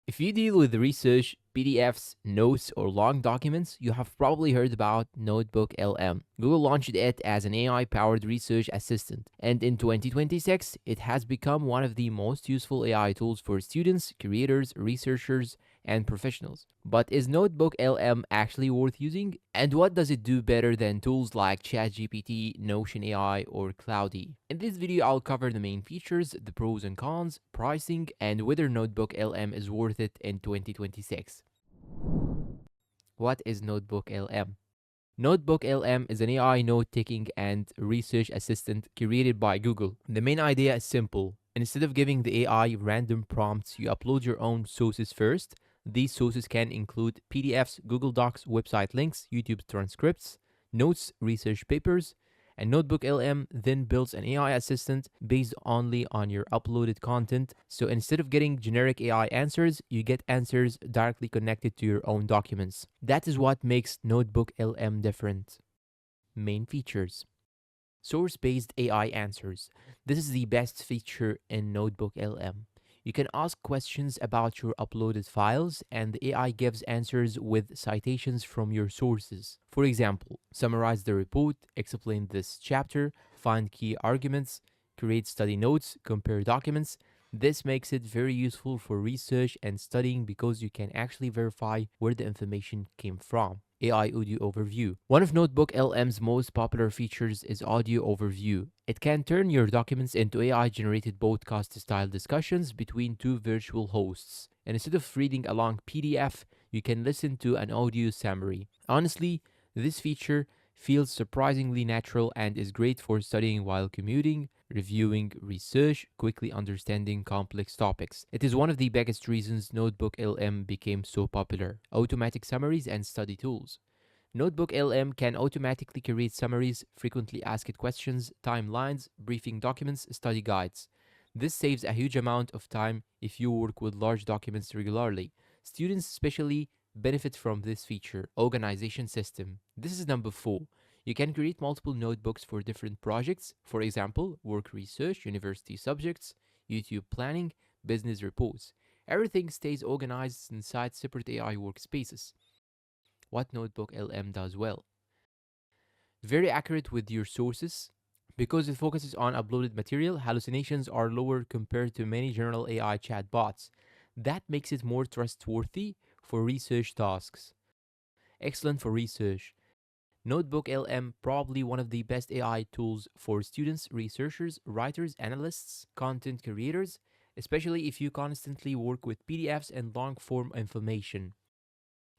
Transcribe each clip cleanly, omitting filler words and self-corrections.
If you deal with research, PDFs, notes, or long documents, you have probably heard about NotebookLM. Google launched it as an AI powered research assistant, and in 2026, it has become one of the most useful AI tools for students, creators, researchers, and professionals. But is NotebookLM actually worth using? And what does it do better than tools like ChatGPT, Notion AI, or Cloudy? In this video, I'll cover the main features, the pros and cons, pricing, and whether NotebookLM is worth it in 2026. What is NotebookLM? NotebookLM is an AI note-taking and research assistant created by Google. The main idea is simple. Instead of giving the AI random prompts, you upload your own sources first. These sources can include PDFs, Google Docs, website links, YouTube transcripts, notes, research papers, and NotebookLM then builds an AI assistant based only on your uploaded content. So instead of getting generic AI answers, you get answers directly connected to your own documents. That is what makes NotebookLM different. Main features. Source-based AI answers. This is the best feature in NotebookLM. You can ask questions about your uploaded files, and the AI gives answers with citations from your sources. For example, summarize the report, explain this chapter, find key arguments, create study notes, compare documents. This makes it very useful for research and studying because you can actually verify where the information came from. AI Audio Overview. One of NotebookLM's most popular features is Audio Overview. It can turn your documents into AI-generated podcast-style discussions between two virtual hosts. And instead of reading a long PDF, you can listen to an audio summary. Honestly, this feature feels surprisingly natural and is great for studying while commuting, reviewing research, quickly understanding complex topics. It is one of the biggest reasons NotebookLM became so popular. Automatic summaries and study tools. NotebookLM can automatically create summaries, frequently asked questions, timelines, briefing documents, study guides. This saves a huge amount of time if you work with large documents regularly. Students especially benefit from this feature. Organization system. This is number 4. You can create multiple notebooks for different projects, for example, work research, university subjects, YouTube planning, business reports. Everything stays organized inside separate AI workspaces. What NotebookLM does well. Very accurate with your sources. Because it focuses on uploaded material, hallucinations are lower compared to many general AI chatbots. That makes it more trustworthy for research tasks. Excellent for research. NotebookLM probably one of the best AI tools for students, researchers, writers, analysts, content creators, especially if you constantly work with PDFs and long-form information.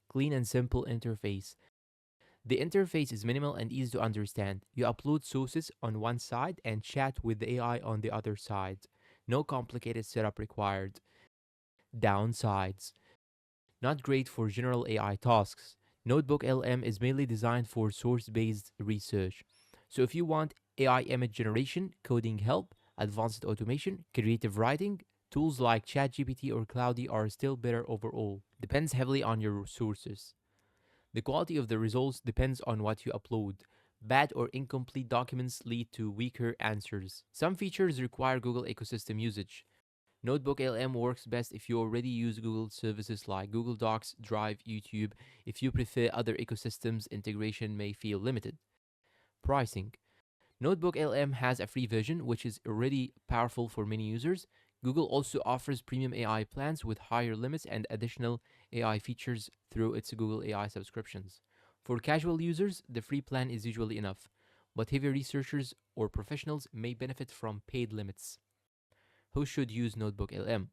Clean and simple interface. The interface is minimal and easy to understand. You upload sources on one side and chat with the AI on the other side. No complicated setup required. Downsides. Not great for general AI tasks. NotebookLM is mainly designed for source-based research. So if you want AI image generation, coding help, advanced automation, creative writing, tools like ChatGPT or Cloudy are still better overall. Depends heavily on your sources. The quality of the results depends on what you upload. Bad or incomplete documents lead to weaker answers. Some features require Google ecosystem usage. NotebookLM works best if you already use Google services like Google Docs, Drive, YouTube. If you prefer other ecosystems, integration may feel limited. Pricing. NotebookLM has a free version, which is already powerful for many users. Google also offers premium AI plans with higher limits and additional AI features through its Google AI subscriptions. For casual users, the free plan is usually enough, but heavy researchers or professionals may benefit from paid limits. Who should use NotebookLM?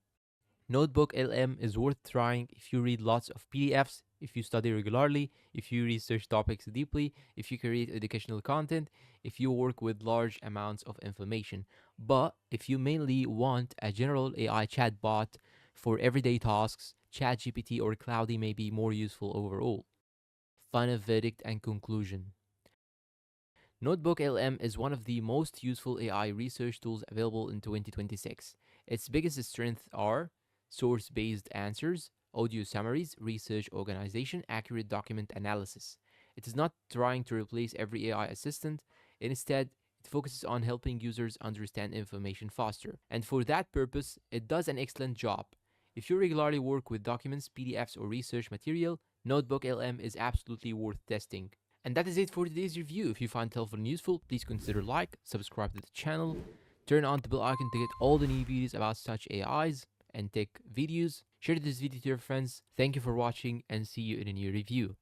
NotebookLM is worth trying if you read lots of PDFs, if you study regularly, if you research topics deeply, if you create educational content, if you work with large amounts of information. But if you mainly want a general AI chatbot for everyday tasks, ChatGPT or Cloudy may be more useful overall. Final verdict and conclusion. NotebookLM is one of the most useful AI research tools available in 2026. Its biggest strengths are source-based answers, audio summaries, research organization, accurate document analysis. It is not trying to replace every AI assistant. Instead, it focuses on helping users understand information faster. And for that purpose, it does an excellent job. If you regularly work with documents, PDFs, or research material, NotebookLM is absolutely worth testing. And that is it for today's review. If you find it helpful and useful, please consider like, subscribe to the channel, turn on the bell icon to get all the new videos about such AIs and tech videos. Share this video to your friends. Thank you for watching and see you in a new review.